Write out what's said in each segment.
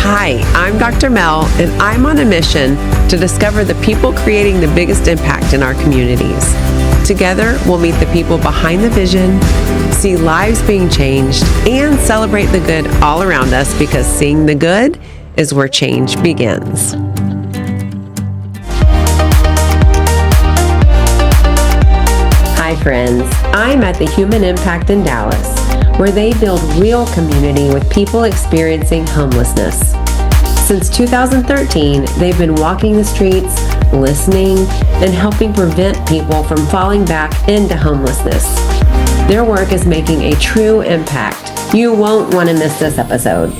Hi, I'm Dr. Mel, and I'm on a mission to discover the people creating the biggest impact in our communities. Together, we'll meet the people behind the vision, see lives being changed, and celebrate the good all around us, because seeing the good is where change begins. Hi friends, I'm at the Human Impact in Dallas, where they build real community with people experiencing homelessness. Since 2013, they've been walking the streets, listening, and helping prevent people from falling back into homelessness. Their work is making a true impact. You won't want to miss this episode.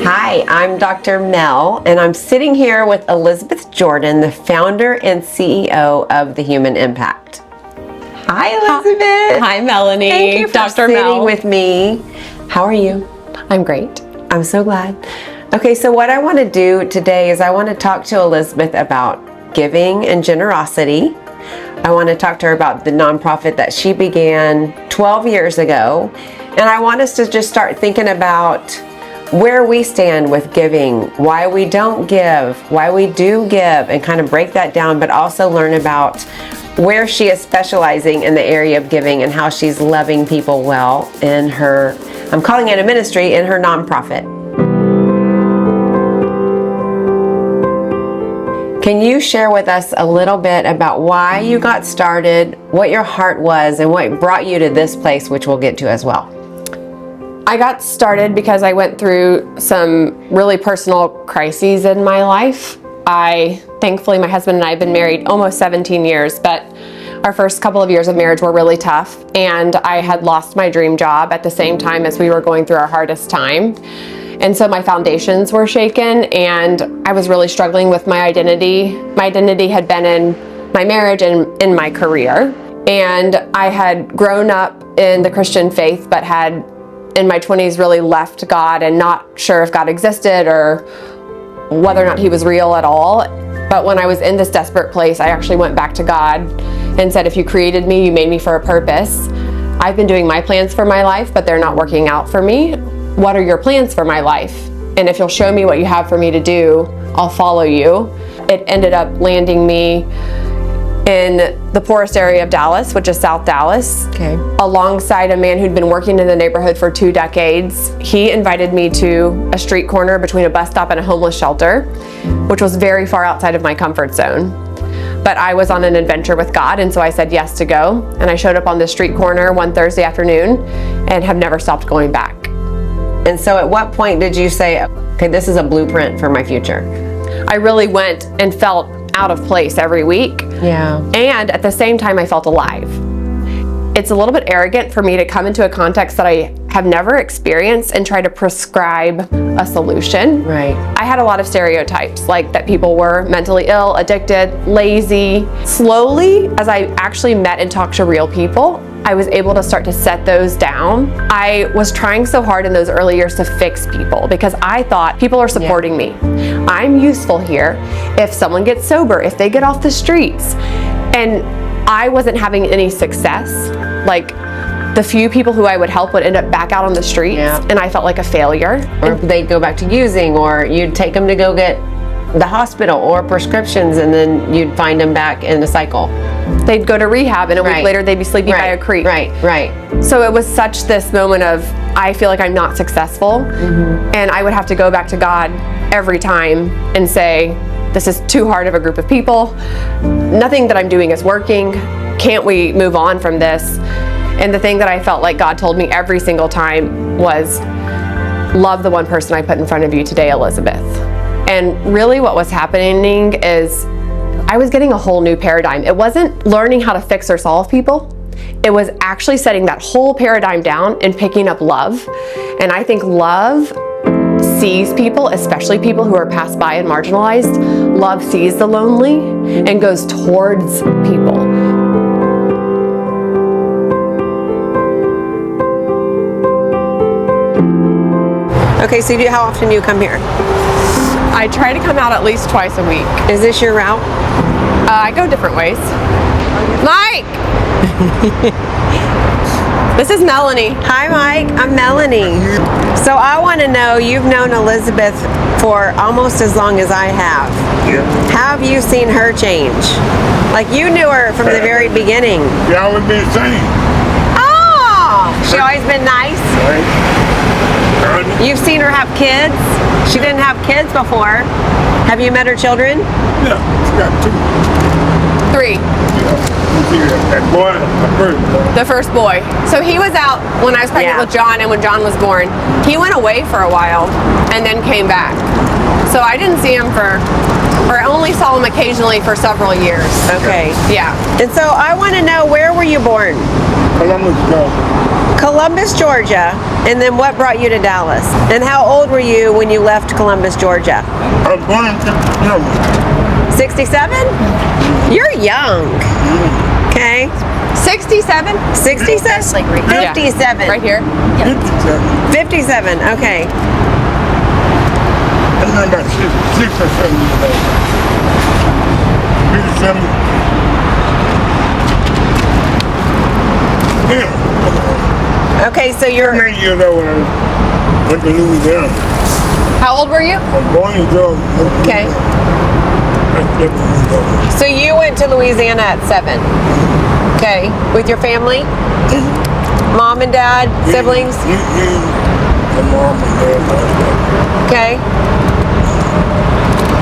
Hi, I'm Dr. Mel, and I'm sitting here with Elizabeth Jordan, the founder and CEO of the Human Impact. Hi, Elizabeth. Hi, Melanie. Thank you for Dr. sitting Mel. with me. How are you? I'm great. I'm so glad. Okay, so what I want to do today is I want to talk to Elizabeth about giving and generosity. I want to talk to her about the nonprofit that she began 12 years ago. And I want us to just start thinking about where we stand with giving, why we don't give, why we do give, and kind of break that down, but also learn about where she is specializing in the area of giving and how she's loving people well in her, I'm calling it a ministry, in her nonprofit. Can you share with us a little bit about why you got started, what your heart was, and what brought you to this place, which we'll get to as well? I got started because I went through some really personal crises in my life. Thankfully, my husband and I have been married almost 17 years, but our first couple of years of marriage were really tough, and I had lost my dream job at the same time as we were going through our hardest time. And so my foundations were shaken, and I was really struggling with my identity. My identity had been in my marriage and in my career. And I had grown up in the Christian faith, but had in my 20s really left God and not sure if God existed or whether or not he was real at all. But when I was in this desperate place, I actually went back to God and said, if you created me, you made me for a purpose. I've been doing my plans for my life, but they're not working out for me. What are your plans for my life? And if you'll show me what you have for me to do, I'll follow you. It ended up landing me in the poorest area of Dallas, which is South Dallas, alongside a man who'd been working in the neighborhood for 2 decades. He invited me to a street corner between a bus stop and a homeless shelter, which was very far outside of my comfort zone. But I was on an adventure with God, and so I said yes to go. And I showed up on the street corner one Thursday afternoon and have never stopped going back. And so at what point did you say, okay, this is a blueprint for my future? I really went and felt out of place every week. Yeah. And at the same time, I felt alive. It's a little bit arrogant for me to come into a context that I have never experienced and try to prescribe a solution. Right. I had a lot of stereotypes, like that people were mentally ill, addicted, lazy. Slowly, as I actually met and talked to real people, I was able to start to set those down. I was trying so hard in those early years to fix people because I thought people are supporting me. I'm useful here. If someone gets sober, if they get off the streets, and I wasn't having any success. Like the few people who I would help would end up back out on the streets, and I felt like a failure. Or they'd go back to using, or you'd take them to go get the hospital or prescriptions, and then you'd find them back in the cycle. They'd go to rehab, and a week later they'd be sleeping by a creek. Right. So it was such this moment of, I feel like I'm not successful, and I would have to go back to God every time and say, this is too hard of a group of people. Nothing that I'm doing is working. Can't we move on from this? And the thing that I felt like God told me every single time was, love the one person I put in front of you today, Elizabeth. And really what was happening is I was getting a whole new paradigm. It wasn't learning how to fix or solve people. It was actually setting that whole paradigm down and picking up love. And I think love sees people, especially people who are passed by and marginalized. Love sees the lonely and goes towards people. Okay, so how often do you come here? I try to come out at least twice a week. Is this your route? I go different ways. Mike! This is Melanie. Hi, Mike. I'm Melanie. So I want to know, you've known Elizabeth for almost as long as I have. Yeah. Have you seen her change? Like you knew her from the very beginning. She always been the same. Oh, she always been nice. Right? You've seen her have kids. She didn't have kids before. Have you met her children? Yeah, she got 2. 3. Yeah. That boy, the first boy. The first boy. So he was out when I was pregnant Yeah. with John, and when John was born. He went away for a while and then came back. So I didn't see him or only saw him occasionally for several years. Okay. Yeah. And so I want to know, where were you born? Columbus, Georgia. Columbus, Georgia. And then what brought you to Dallas? And how old were you when you left Columbus, Georgia? I was born in 67? You're young. Okay. 67? 67? Like right here. 57. Right here. 57. 57, okay. I'm not about 6 or 7 years old. 57. Yeah. Okay, so you're, 9 years old when I went to Louisiana. How old were you? I was born in Georgia. Okay. That's 7 years old. so you went to Louisiana at 7. Okay, with your family? Mom and dad, siblings? The mom and dad. Okay.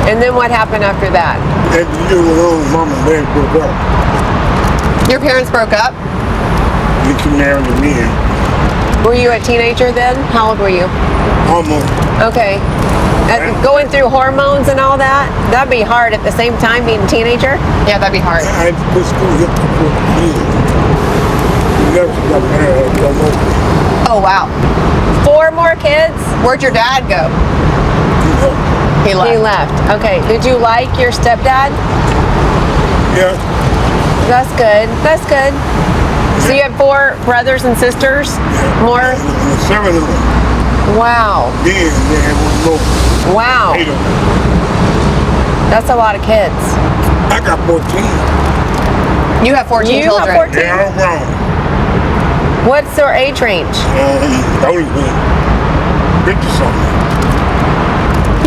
And then what happened after that? That year alone, mom and dad broke up. Your parents broke up? They two married again. Were you a teenager then? How old were you? Almost. Okay. Going through hormones and all that? That'd be hard at the same time being a teenager? Yeah, that'd be hard. I had to quit school here for 4 years. Never got married. I got over. Oh, wow. 4 more kids? Where'd your dad go? He left. He left. Okay. Did you like your stepdad? Yeah. That's good. That's good. So you had 4 brothers and sisters? More? And 7 of them. Wow. Then they had one more. Wow. 8 of them. That's a lot of kids. I got 14. You have 14 You have children. 14? They're all grown. What's their age range? Only 50-something.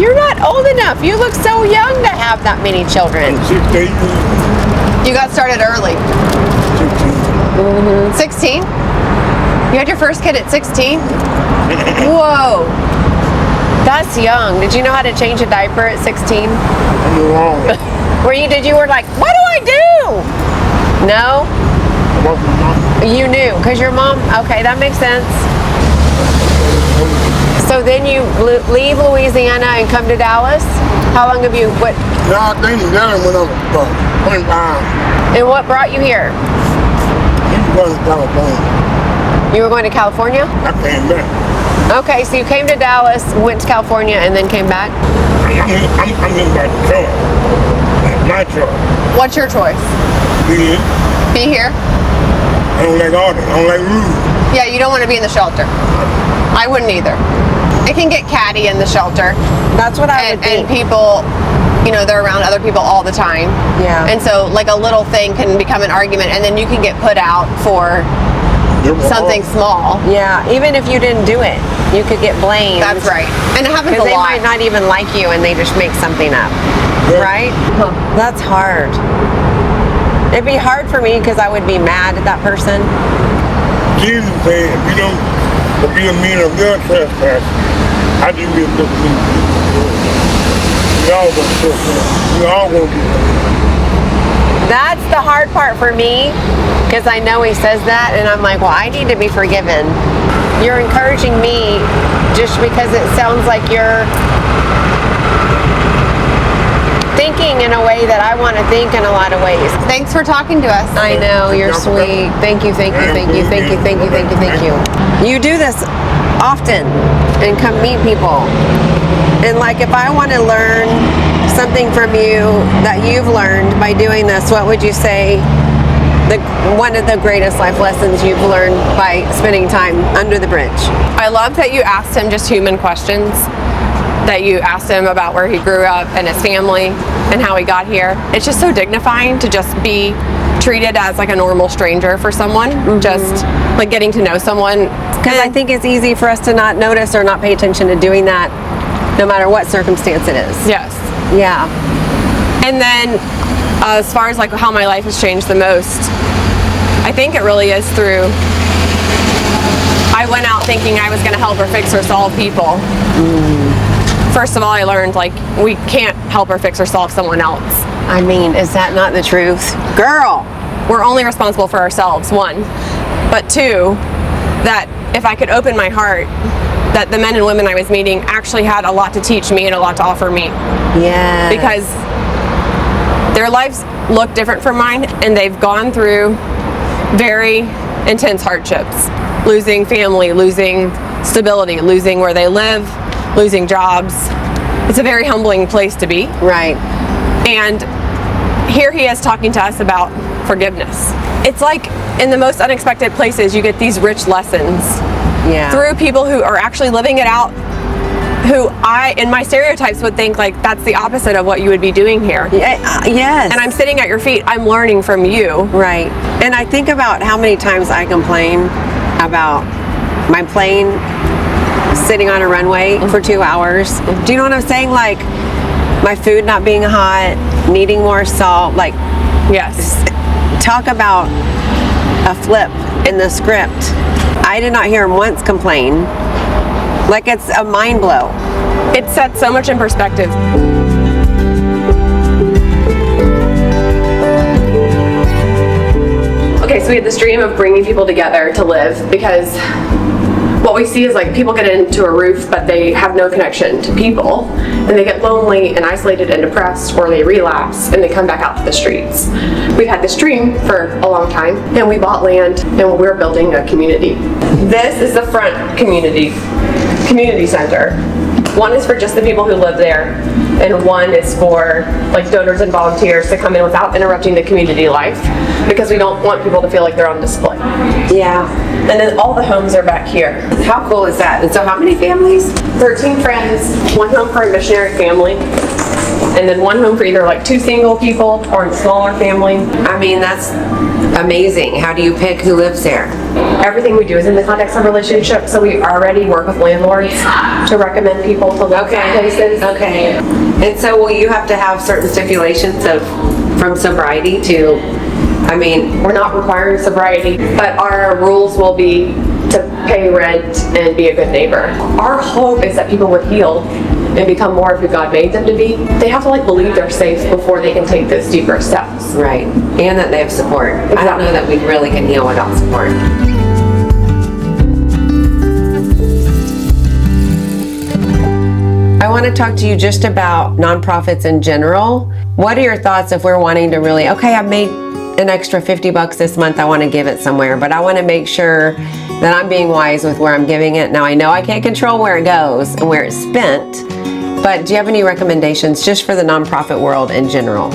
You're not old enough. You look so young to have that many children. 16. You got started early. 16. 16? You had your first kid at 16? Whoa. That's young. Did you know how to change a diaper at 16? I'm wrong. Did you were like, what do I do? No? You knew, because your mom, okay, that makes sense. So then you leave Louisiana and come to Dallas? How long have you, what, No, I think that went up about 25. and what brought you here? He was going to California. You were going to California? I came back. Okay, so you came to Dallas, went to California, and then came back? I'm in my choice. My choice. What's your choice? Be it. Be here? I don't like order. I don't like rules. Yeah, you don't want to be in the shelter. I wouldn't either. It can get catty in the shelter. That's what I would And think. people, they're around other people all the time. Yeah. And so, like, a little thing can become an argument, and then you can get put out for something small. Yeah, even if you didn't do it, you could get blamed. That's right. And it happens Because a they lot. might not even like you and they just make something up. Yeah. Right? That's hard. It'd be hard for me because I would be mad at that person. Jesus said, if you a mean or good trespass, how do you get this mean? We all gonna trespass. We all gonna do that. That's the hard part for me because I know he says that and I'm like, well, I need to be forgiven. You're encouraging me just because it sounds like you're thinking in a way that I want to think in a lot of ways. Thanks for talking to us. I know, you're sweet. Thank you, thank you, thank you, thank you, thank you, thank you, thank you. You do this often and come meet people. And like if I want to learn something from you that you've learned by doing this, what would you say one of the greatest life lessons you've learned by spending time under the bridge? I love that you asked him just human questions. That you asked him about where he grew up and his family and how he got here. It's just so dignifying to just be treated as like a normal stranger for someone, just like getting to know someone. Because I think it's easy for us to not notice or not pay attention to doing that no matter what circumstance it is. Yes. Yeah. And then as far as like how my life has changed the most, I think it really is through, I went out thinking I was going to help or fix or solve people. First of all, I learned like we can't help or fix or solve someone else. I mean, is that not the truth? Girl! We're only responsible for ourselves, one. But two, that if I could open my heart, that the men and women I was meeting actually had a lot to teach me and a lot to offer me. Yeah. Because their lives look different from mine, and they've gone through very intense hardships. Losing family, losing stability, losing where they live, losing jobs. It's a very humbling place to be. Right. And here he is talking to us about forgiveness. It's like in the most unexpected places you get these rich lessons through people who are actually living it out, who I, in my stereotypes, would think like that's the opposite of what you would be doing here. Yes. And I'm sitting at your feet, I'm learning from you. Right. And I think about how many times I complain about my plane sitting on a runway for 2 hours. Do you know what I'm saying? Like my food not being hot, needing more salt, like Yes. talk about a flip in the script. I did not hear him once complain. Like it's a mind blow. It sets so much in perspective. Okay, so we had this dream of bringing people together to live, because what we see is like people get into a roof but they have no connection to people, and they get lonely and isolated and depressed, or they relapse and they come back out to the streets. We've had this dream for a long time, and we bought land and we're building a community. This is the front community center. One is for just the people who live there, and one is for like donors and volunteers to come in without interrupting the community life, because we don't want people to feel like they're on display. Yeah. And then all the homes are back here. How cool is that? And so how many families? 13 friends, one home for a missionary family, and then one home for either like 2 single people or a smaller family. I mean, that's amazing. How do you pick who lives there? Everything we do is in the context of relationship, so we already work with landlords to recommend people to live in places. Okay. And so will you have to have certain stipulations from sobriety to, I mean, We're not requiring sobriety, but our rules will be to pay rent and be a good neighbor. Our hope is that people would heal and become more of who God made them to be. They have to like believe they're safe before they can take those deeper steps. right, and that they have support. I don't know that we really can heal without support. I want to talk to you just about nonprofits in general. What are your thoughts if we're wanting to really, okay, I've made an extra $50 this month, I want to give it somewhere, but I want to make sure that I'm being wise with where I'm giving it. Now I know I can't control where it goes and where it's spent, but do you have any recommendations just for the nonprofit world in general?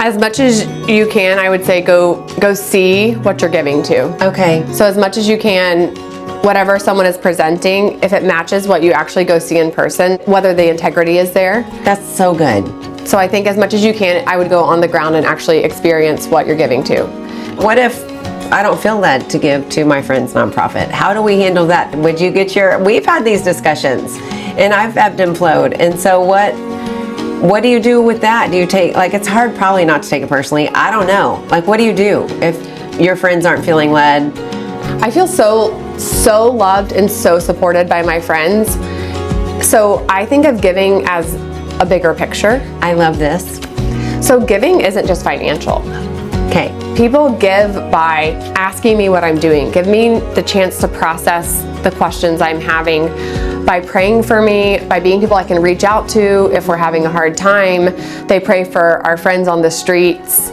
As much as you can, I would say go see what you're giving to. Okay. So as much as you can, whatever someone is presenting, if it matches what you actually go see in person, whether the integrity is there. That's so good. So I think as much as you can, I would go on the ground and actually experience what you're giving to. What if I don't feel led to give to my friend's nonprofit? How do we handle that? Would you get we've had these discussions and I've ebbed and flowed. And so what do you do with that? Do you take, like, it's hard probably not to take it personally. I don't know. Like, what do you do if your friends aren't feeling led? I feel so loved and so supported by my friends. So I think of giving as a bigger picture. I love this. So giving isn't just financial. Okay. People give by asking me what I'm doing, give me the chance to process the questions I'm having, by praying for me, by being people I can reach out to if we're having a hard time. They pray for our friends on the streets.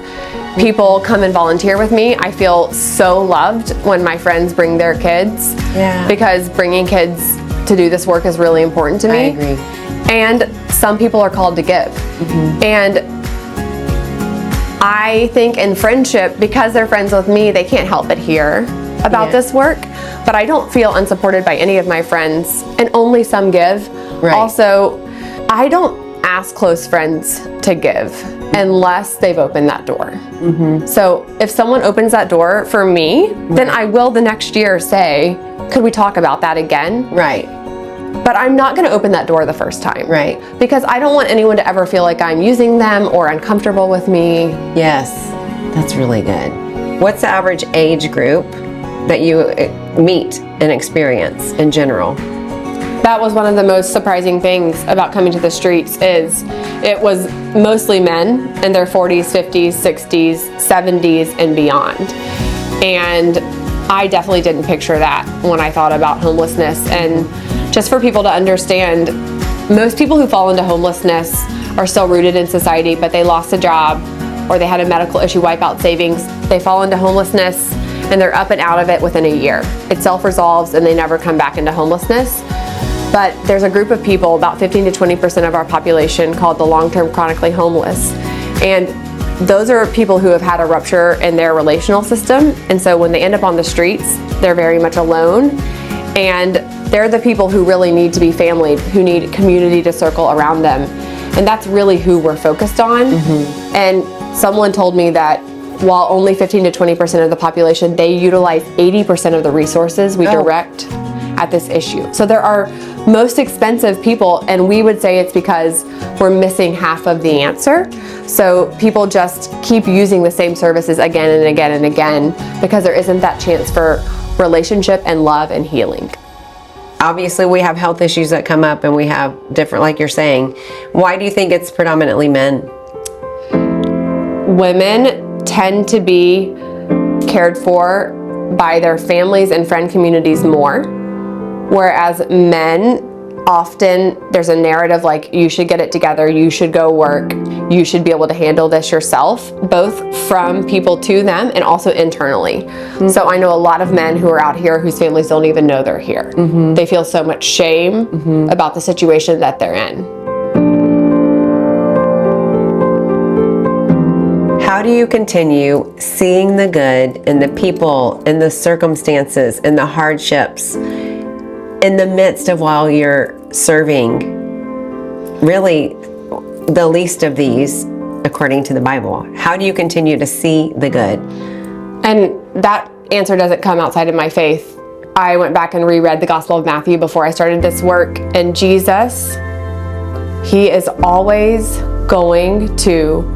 People come and volunteer with me. I feel so loved when my friends bring their kids. Yeah. Because bringing kids to do this work is really important to me. I agree. And some people are called to give. And I think in friendship, because they're friends with me, they can't help but hear about this work. But I don't feel unsupported by any of my friends, and only some give. Right. Also, I don't ask close friends to give. unless they've opened that door. So if someone opens that door for me, then I will the next year say, could we talk about that again? Right. But I'm not going to open that door the first time. Right. Because I don't want anyone to ever feel like I'm using them or uncomfortable with me. Yes, that's really good. What's the average age group that you meet and experience in general? That was one of the most surprising things about coming to the streets is it was mostly men in their 40s, 50s, 60s, 70s, and beyond. And I definitely didn't picture that when I thought about homelessness. And just for people to understand, most people who fall into homelessness are still rooted in society, but they lost a job or they had a medical issue wipe out savings. They fall into homelessness and they're up and out of it within a year. It self-resolves and they never come back into homelessness. But there's a group of people, about 15 to 20% of our population, called the long-term chronically homeless. And those are people who have had a rupture in their relational system. And so when they end up on the streets, they're very much alone. And they're the people who really need to be family, who need community to circle around them. And that's really who we're focused on. And someone told me that while only 15 to 20% of the population, they utilize 80% of the resources we direct at this issue. So there are most expensive people, and we would say it's because we're missing half of the answer. So people just keep using the same services again and again and again because there isn't that chance for relationship and love and healing. Obviously, we have health issues that come up and we have different, like you're saying. Why do you think it's predominantly men? Women tend to be cared for by their families and friend communities more, whereas men, often there's a narrative like, you should get it together, you should go work, you should be able to handle this yourself, both from people to them and also internally. So I know a lot of men who are out here whose families don't even know they're here. They feel so much shame about the situation that they're in. How do you continue seeing the good in the people, in the circumstances, in the hardships, in the midst of while you're serving really the least of these according to the Bible? How do you continue to see the good? And that answer doesn't come outside of my faith. I went back and reread the Gospel of Matthew before I started this work, and Jesus, he is always going to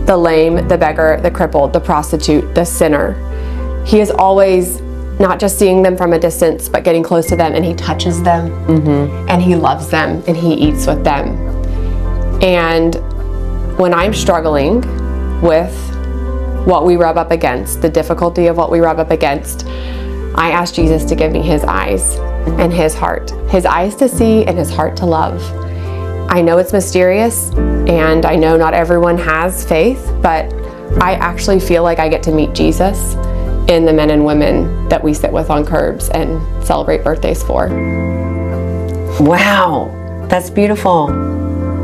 the lame, the beggar, the crippled, the prostitute, the sinner. He is always not just seeing them from a distance, but getting close to them, and he touches them, and he loves them, and he eats with them. And when I'm struggling with what we rub up against, the difficulty of what we rub up against, I ask Jesus to give me his eyes and his heart. His eyes to see and his heart to love. I know it's mysterious, and I know not everyone has faith, but I actually feel like I get to meet Jesus in the men and women that we sit with on curbs and celebrate birthdays for. Wow, that's beautiful.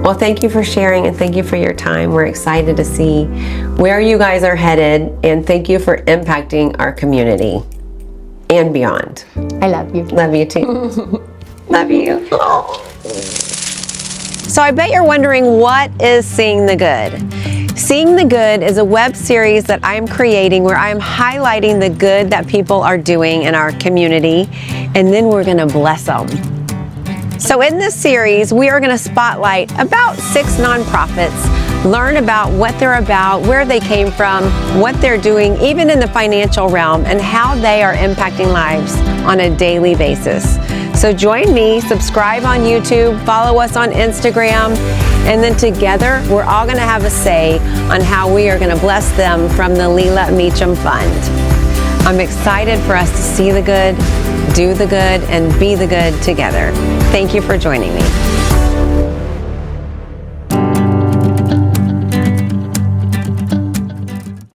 Well, thank you for sharing and thank you for your time. We're excited to see where you guys are headed, and thank you for impacting our community and beyond. I love you. Love you too. Love you. Oh. So I bet you're wondering, what is Seeing the Good? Seeing the Good is a web series that I'm creating where I'm highlighting the good that people are doing in our community, and then we're going to bless them. So in this series, we are going to spotlight about 6 nonprofits, learn about what they're about, where they came from, what they're doing, even in the financial realm, and how they are impacting lives on a daily basis. So join me, subscribe on YouTube, follow us on Instagram, and then together we're all going to have a say on how we are going to bless them from the Leela Meacham Fund. I'm excited for us to see the good, do the good, and be the good together. Thank you for joining me.